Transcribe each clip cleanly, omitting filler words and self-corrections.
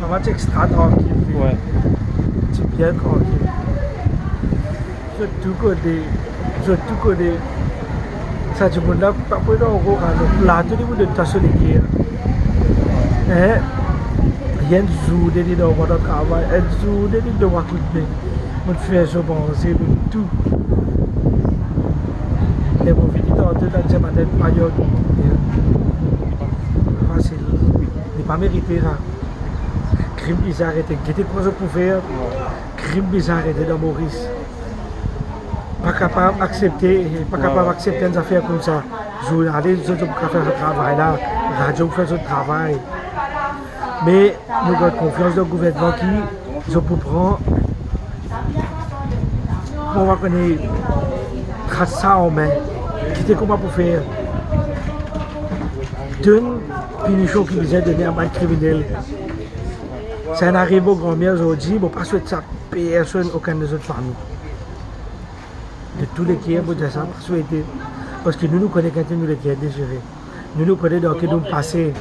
match extra tranquille. Ouais. C'est bien tranquille. Je tout connais. Ça, tu peux pas prendre au courant. Là, tout le monde est sur les guerres. Il y a une journée de travail, une journée de couper. On fait ça, bon, c'est tout. Les bons visiteurs, tout dans cette période. Facile. Il n'est pas mérité ça. Crime bizarre arrêté. Qu'est-ce qu'on peut faire? Crime bizarre arrêté dans Maurice. Pas capable d'accepter une affaire comme ça. Journaliste, je peux faire ce travail là. Radio fait ce travail. Mais nous avons confiance dans le gouvernement qui, je peux prendre, on va connaître ça en main. Qu'est-ce qu'on peut faire? D'une punition qui nous a donné à un criminel. Ça n'arrive au grand-mère aujourd'hui, on ne peut pas souhaiter ça à personne, aucune des autres familles. De tous les qui aiment ça, pas souhaiter. Parce que nous connaissons quand nous les qui est désiré. Nous connaissons dans quel nous passé.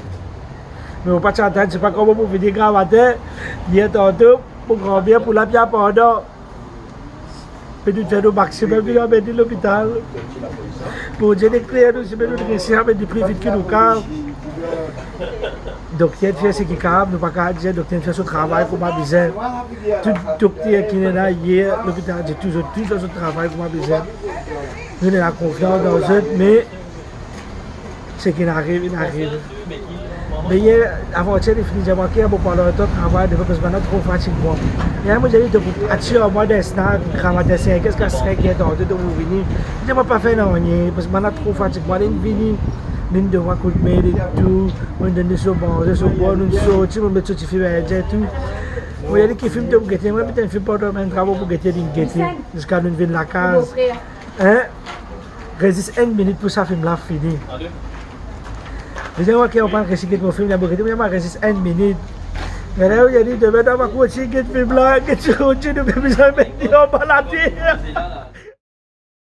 Mais on ne peut pas s'entendre, c'est pas comment vous venez gravater, il y a tantôt pour grand-mère, pour la pierre pendant. Mais nous faisons le maximum, nous avons mis l'hôpital. Pour dire des clés, nous avons réussi à mettre du prix vite que nous calme. Docteur fait ce qu'il est capable, nous ne pouvons pas dire docteur fait son travail comme ma besoin. Tout docteur qui est là hier, l'hôpital dit toujours tout son travail comme ma besoin. Nous avons la confiance dans eux, mais ce qui arrive, il arrive. Mais hier, avant-hier, il finit de manquer un peu pendant le temps de travail, parce que maintenant trop fatigué. Hier, moi j'ai dit de vous attirer au mois de snack, cravater 5, qu'est-ce que serait qui est tenté de vous venir. Je ne vais pas faire non, parce que maintenant trop fatigué. Moi, je venir. Nous devons couper et tout, nous devons nous boire, nous sortir, nous mettons des films et tout. Moi, il y a des films de guetter, moi, je fais pas de travail pour guetter, jusqu'à nous venir la case. Résiste 1 minute pour ça, film là fini. Vous savez qu'on parle de recycler mon film, mais je résiste 1 minute. Mais là, il y a dit, demain, on va continuer ce film là, que tu continues, mais vous avez mis en bas la terre.